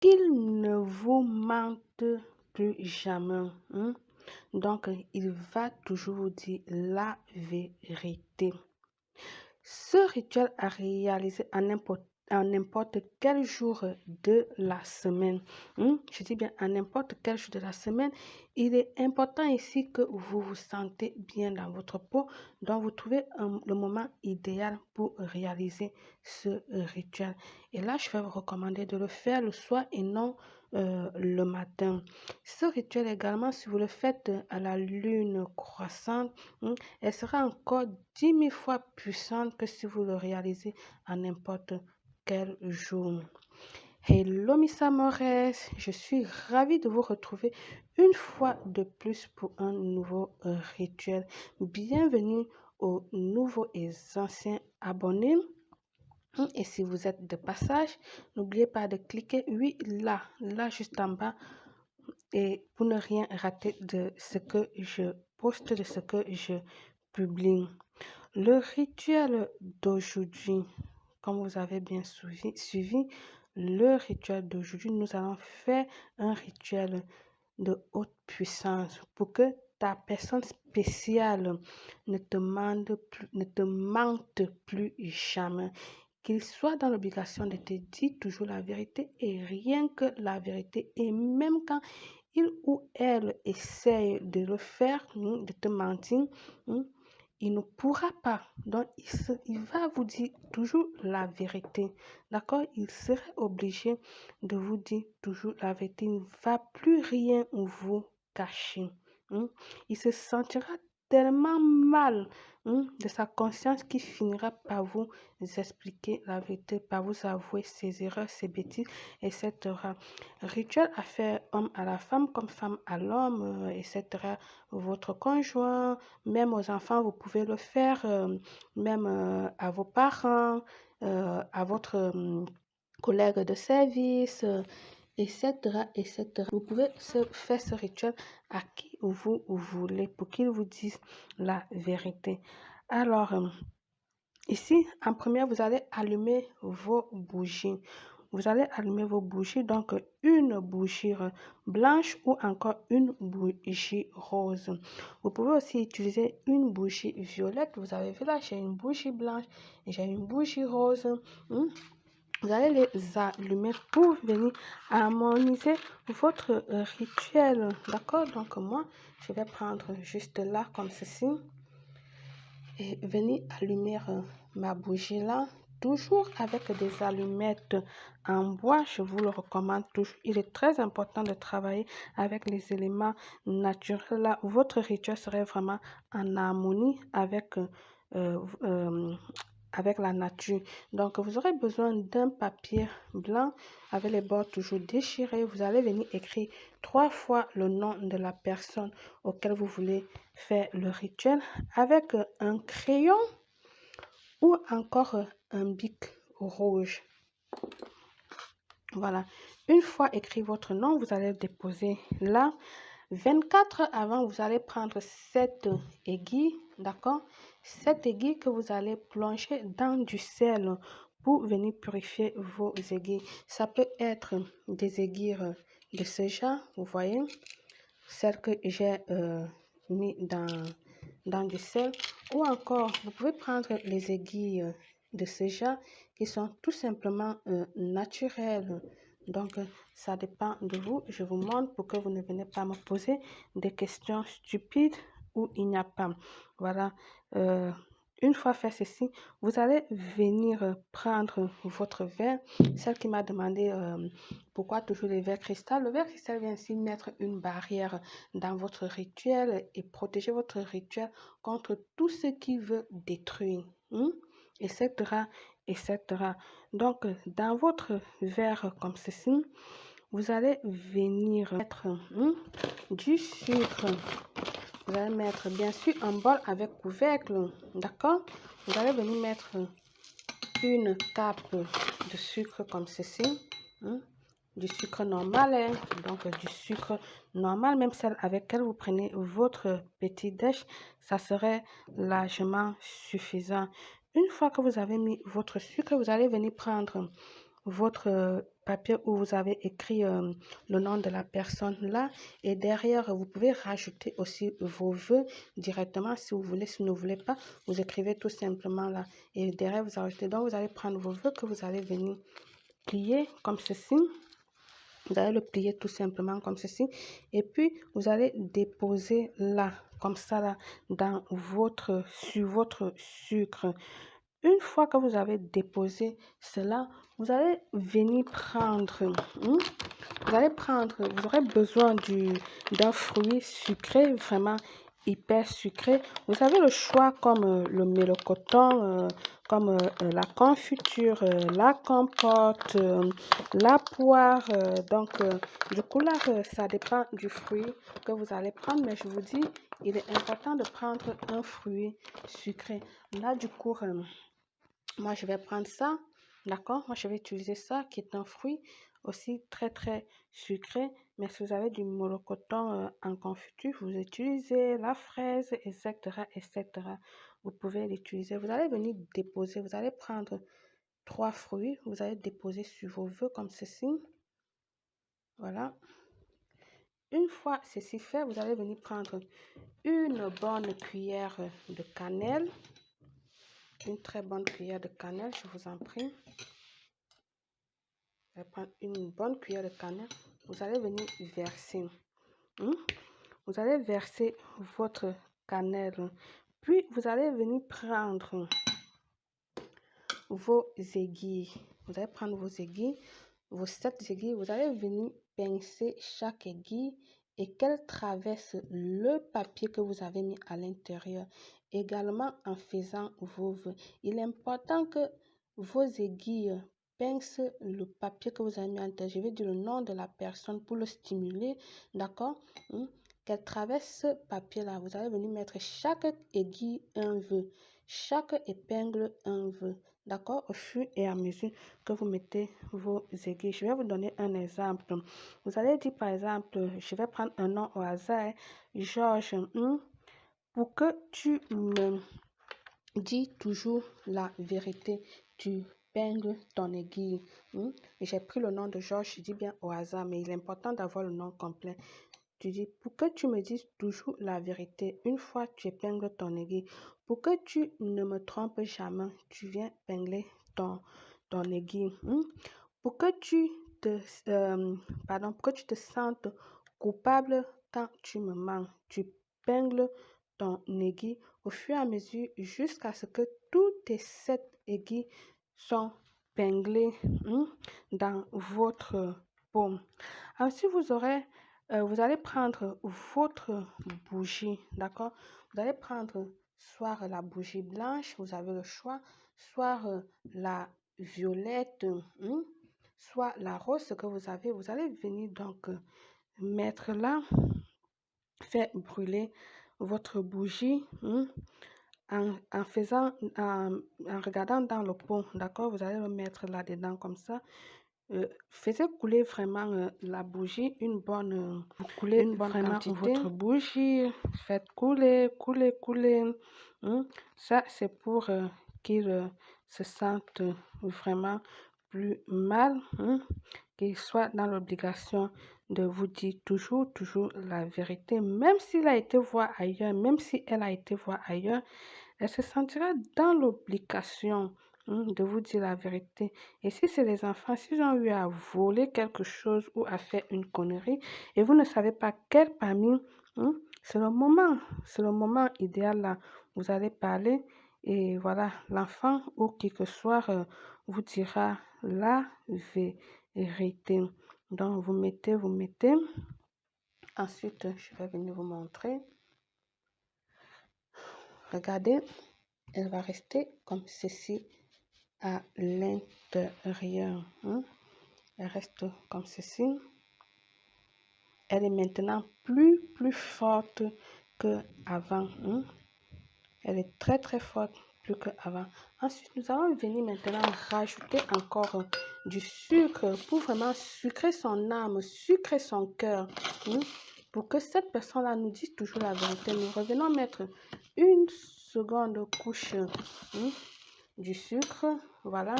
qu'il ne vous mente plus jamais. Donc, il va toujours vous dire la vérité. Ce rituel à réaliser à n'importe quel jour de la semaine. Je dis bien à n'importe quel jour de la semaine. Il est important ici que vous vous sentez bien dans votre peau. Donc, vous trouvez le moment idéal pour réaliser ce rituel. Et là, je vais vous recommander de le faire le soir et non le matin. Ce rituel également, si vous le faites à la lune croissante, elle sera encore 10 000 fois puissante que si vous le réalisez à n'importe quel jour. Hello Miss Amores, je suis ravie de vous retrouver une fois de plus pour un nouveau rituel. Bienvenue aux nouveaux et anciens abonnés. Et si vous êtes de passage, n'oubliez pas de cliquer oui là juste en bas et pour ne rien rater de ce que je poste, de ce que je publie. Le rituel d'aujourd'hui, comme vous avez bien suivi, le rituel d'aujourd'hui, nous allons faire un rituel de haute puissance pour que ta personne spéciale ne te mente plus jamais. Qu'il soit dans l'obligation de te dire toujours la vérité et rien que la vérité. Et même quand il ou elle essaye de le faire, de te mentir, il ne pourra pas. Donc, il va vous dire toujours la vérité. D'accord? Il serait obligé de vous dire toujours la vérité. Il ne va plus rien vous cacher. Il se sentira tellement mal de sa conscience qu'il finira par vous expliquer la vérité, par vous avouer ses erreurs, ses bêtises, etc. Rituel à faire homme à la femme comme femme à l'homme, etc. Votre conjoint, même aux enfants, vous pouvez le faire, même à vos parents, à votre collègue de service, etc., etc. Vous pouvez faire ce rituel à qui vous voulez pour qu'il vous dise la vérité. Alors, ici, en première, vous allez allumer vos bougies. Vous allez allumer vos bougies, donc une bougie blanche ou encore une bougie rose. Vous pouvez aussi utiliser une bougie violette. Vous avez vu là, j'ai une bougie blanche et j'ai une bougie rose. Vous allez les allumer pour venir harmoniser votre rituel. D'accord? Donc moi, je vais prendre juste là comme ceci et venir allumer ma bougie là. Toujours avec des allumettes en bois, je vous le recommande toujours. Il est très important de travailler avec les éléments naturels. Là, votre rituel serait vraiment en harmonie avec avec la nature. Donc, vous aurez besoin d'un papier blanc avec les bords toujours déchirés. Vous allez venir écrire 3 fois le nom de la personne auquel vous voulez faire le rituel avec un crayon ou encore un bic rouge. Voilà. Une fois écrit votre nom, vous allez le déposer là. 24 heures avant, vous allez prendre cette aiguille, d'accord? Cette aiguille que vous allez plonger dans du sel pour venir purifier vos aiguilles. Ça peut être des aiguilles de soja, vous voyez, celles que j'ai mis dans du sel. Ou encore, vous pouvez prendre les aiguilles de soja qui sont tout simplement naturelles. Donc, ça dépend de vous. Je vous montre pour que vous ne venez pas me poser des questions stupides où il n'y a pas. Voilà. Une fois fait ceci, vous allez venir prendre votre verre. Celle qui m'a demandé pourquoi toujours les verres cristal. Le verre cristal vient ainsi mettre une barrière dans votre rituel et protéger votre rituel contre tout ce qui veut détruire, etc., etc. Donc, dans votre verre comme ceci, vous allez venir mettre du sucre. Vous allez mettre bien sûr un bol avec couvercle, d'accord? Vous allez venir mettre une cape de sucre comme ceci, du sucre normal, donc du sucre normal, même celle avec laquelle vous prenez votre petit déj, ça serait largement suffisant. Une fois que vous avez mis votre sucre, vous allez venir prendre votre papier où vous avez écrit le nom de la personne là. Et derrière, vous pouvez rajouter aussi vos vœux directement si vous voulez. Si vous ne voulez pas, vous écrivez tout simplement là. Et derrière, vous ajoutez. Donc, vous allez prendre vos vœux que vous allez venir plier comme ceci. Vous allez le plier tout simplement comme ceci. Et puis, vous allez déposer là, comme ça là, sur votre sucre. Une fois que vous avez déposé cela, vous allez venir prendre, vous aurez besoin d'un fruit sucré, vraiment hyper sucré. Vous avez le choix comme le mélocoton, comme la confiture, la compote, la poire. Du coup là, ça dépend du fruit que vous allez prendre, mais je vous dis, il est important de prendre un fruit sucré. Là, du coup, moi, je vais prendre ça, d'accord? Moi, je vais utiliser ça, qui est un fruit aussi très, très sucré. Mais si vous avez du molocoton en confiture, vous utilisez la fraise, etc., etc. Vous pouvez l'utiliser. Vous allez venir déposer, vous allez prendre 3 fruits, vous allez déposer sur vos vœux comme ceci. Voilà. Une fois ceci fait, vous allez venir prendre une bonne cuillère de cannelle. Une très bonne cuillère de cannelle, je vous en prie. Vous allez prendre une bonne cuillère de cannelle. Vous allez venir verser. Vous allez verser votre cannelle. Puis, vous allez venir prendre vos aiguilles. Vous allez prendre vos aiguilles, vos 7 aiguilles. Vous allez venir pincer chaque aiguille et qu'elle traverse le papier que vous avez mis à l'intérieur. Également en faisant vos vœux. Il est important que vos aiguilles pincent le papier que vous avez mis à l'intérieur. Je vais dire le nom de la personne pour le stimuler. D'accord? Qu'elle traverse ce papier-là. Vous allez venir mettre chaque aiguille un vœu. Chaque épingle un vœu. D'accord? Au fur et à mesure que vous mettez vos aiguilles. Je vais vous donner un exemple. Vous allez dire par exemple, je vais prendre un nom au hasard. Georges, pour que tu me dis toujours la vérité, tu pingles ton aiguille. J'ai pris le nom de Georges, je dis bien au hasard, mais il est important d'avoir le nom complet. Tu dis, pour que tu me dises toujours la vérité, une fois tu épingles ton aiguille, pour que tu ne me trompes jamais, tu viens épingler ton aiguille. Pour que pour que tu te sentes coupable quand tu me mens, tu épingles ton aiguille au fur et à mesure jusqu'à ce que toutes tes 7 aiguilles sont épinglées dans votre paume. Ensuite, vous allez prendre votre bougie, d'accord? Vous allez prendre soit la bougie blanche, vous avez le choix, soit la violette, soit la rose que vous avez. Vous allez venir donc mettre là, faire brûler votre bougie en regardant dans le pot, d'accord? Vous allez le mettre là-dedans comme ça. Faites couler vraiment la bougie, vous coulez une bonne quantité. Votre bougie, faites couler. Ça, c'est pour qu'il se sente vraiment plus mal, qu'il soit dans l'obligation de vous dire toujours la vérité, même s'il a été voir ailleurs, même si elle a été voir ailleurs, elle se sentira dans l'obligation de vous dire la vérité. Et si c'est les enfants, s'ils ont eu à voler quelque chose ou à faire une connerie et vous ne savez pas quel parmi, c'est le moment idéal là. Vous allez parler et voilà, l'enfant ou qui que soit vous dira la vérité. Donc, vous mettez. Ensuite, je vais venir vous montrer. Regardez, elle va rester comme ceci à l'intérieur. Elle reste comme ceci. Elle est maintenant plus forte qu'avant. Elle est très forte plus qu'avant. Ensuite, nous allons venir maintenant rajouter encore du sucre pour vraiment sucrer son âme, sucrer son cœur. Pour que cette personne-là nous dise toujours la vérité. Nous revenons mettre une seconde couche du sucre. Voilà.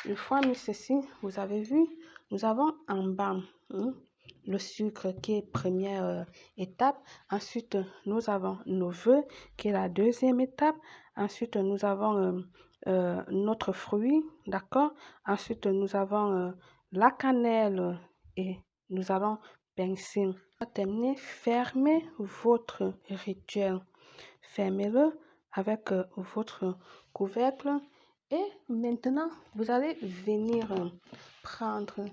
Une fois mis ceci, vous avez vu, nous avons en bas le sucre qui est première étape. Ensuite, nous avons nos vœux qui est la deuxième étape. Ensuite, nous avons notre fruit, d'accord? Ensuite, nous avons la cannelle et nous allons pincer. Pour terminer, fermez votre rituel. Fermez-le avec votre couvercle. Et maintenant, vous allez venir prendre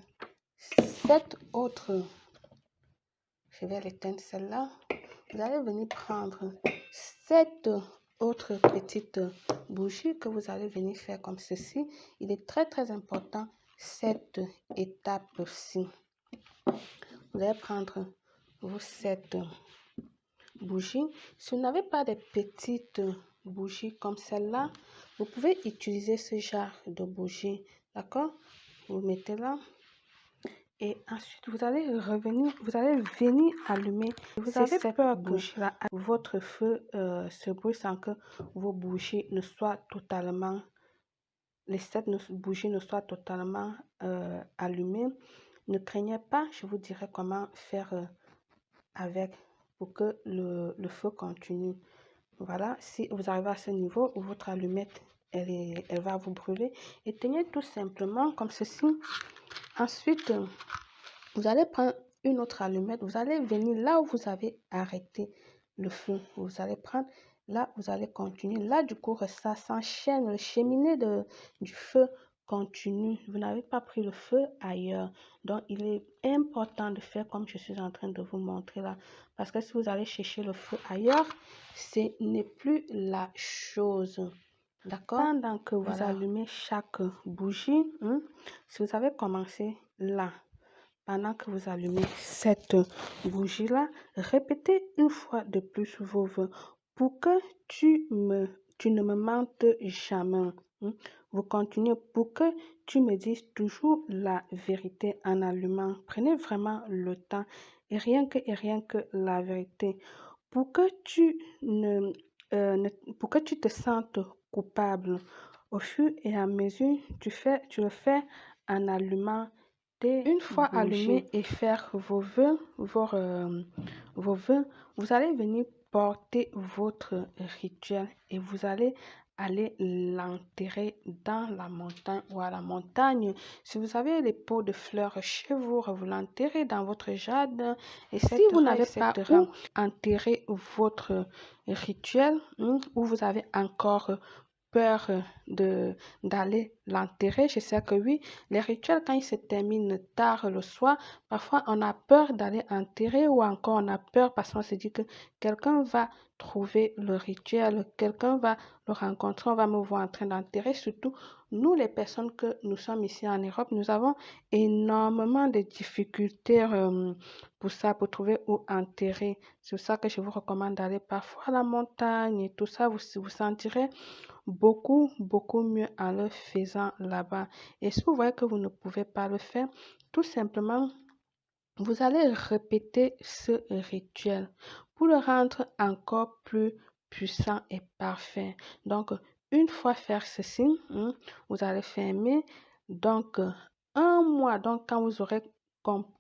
cette autre, je vais l'éteindre celle-là. Vous allez venir prendre cette autre petite bougie que vous allez venir faire comme ceci. Il est très important cette étape-ci. Vous allez prendre cette bougie. Si vous n'avez pas de petites bougies comme celle-là, vous pouvez utiliser ce genre de bougie, d'accord? Vous mettez là. Et ensuite, vous allez venir allumer. Vous avez peur que votre feu se brûle sans que vos bougies ne soient totalement, les 7 bougies ne soient totalement allumées. Ne craignez pas, je vous dirai comment faire avec pour que le feu continue. Voilà, si vous arrivez à ce niveau où votre allumette, elle va vous brûler. Et tenez tout simplement comme ceci. Ensuite, vous allez prendre une autre allumette. Vous allez venir là où vous avez arrêté le feu. Vous allez prendre, là, vous allez continuer. Là, du coup, ça s'enchaîne. Le cheminée du feu continue. Vous n'avez pas pris le feu ailleurs. Donc, il est important de faire comme je suis en train de vous montrer là. Parce que si vous allez chercher le feu ailleurs, ce n'est plus la chose. D'accord? Pendant que vous allumez chaque bougie, si vous avez commencé là, pendant que vous allumez cette bougie-là, répétez une fois de plus vos vœux pour que tu ne me mentes jamais. Vous continuez pour que tu me dises toujours la vérité en allumant. Prenez vraiment le temps et rien que la vérité. Pour que tu pour que tu te sentes coupable au fur et à mesure, tu le fais en allumant une fois allumé et faire vos vœux, vous allez venir porter votre rituel et vous allez aller l'enterrer dans la montagne ou à la montagne. Si vous avez les pots de fleurs chez vous, vous l'enterrez dans votre jardin. Et si vous n'avez pas où enterrer votre rituel, ou vous avez encore peur d'aller l'enterrer. Je sais que oui, les rituels, quand ils se terminent tard le soir, parfois on a peur d'aller enterrer ou encore on a peur parce qu'on se dit que quelqu'un va trouver le rituel, quelqu'un va le rencontrer, on va me voir en train d'enterrer. Surtout, nous, les personnes que nous sommes ici en Europe, nous avons énormément de difficultés pour ça, pour trouver où enterrer. C'est pour ça que je vous recommande d'aller parfois à la montagne et tout ça. Vous sentirez beaucoup mieux en le faisant là-bas. Et si vous voyez que vous ne pouvez pas le faire, tout simplement, vous allez répéter ce rituel pour le rendre encore plus puissant et parfait. Donc, une fois faire ceci, vous allez fermer. Donc, un mois, donc quand vous aurez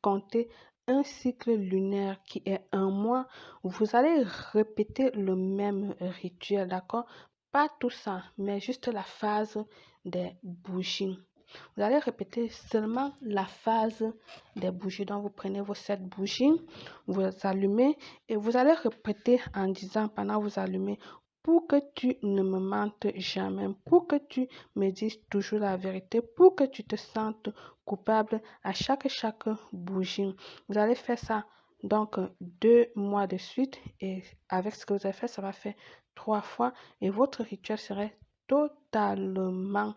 compté un cycle lunaire qui est un mois, vous allez répéter le même rituel, d'accord? Pas tout ça, mais juste la phase des bougies. Vous allez répéter seulement la phase des bougies. Donc, vous prenez vos 7 bougies, vous les allumez et vous allez répéter en disant pendant que vous allumez, pour que tu ne me mentes jamais, pour que tu me dises toujours la vérité, pour que tu te sentes coupable à chaque bougie. Vous allez faire ça donc 2 mois de suite et avec ce que vous avez fait, ça va faire 3 fois et votre rituel serait totalement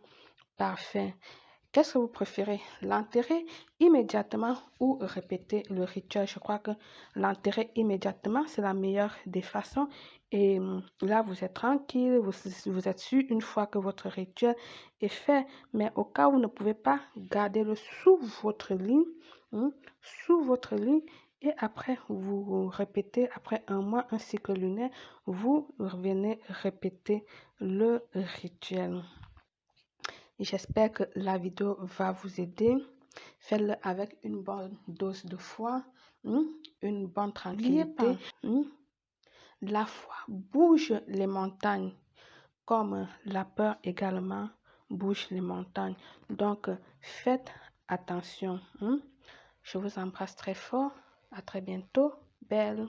parfait. Qu'est-ce que vous préférez? L'enterrer immédiatement ou répéter le rituel? Je crois que l'enterrer immédiatement, c'est la meilleure des façons. Et là, vous êtes tranquille, vous êtes sûr une fois que votre rituel est fait. Mais au cas où vous ne pouvez pas, gardez-le sous votre lit, et après, vous répétez, après un mois, un cycle lunaire, vous revenez répéter le rituel. J'espère que la vidéo va vous aider. Faites-le avec une bonne dose de foi, une bonne tranquillité. La foi bouge les montagnes, comme la peur également bouge les montagnes. Donc, faites attention. Je vous embrasse très fort. À très bientôt. Belle.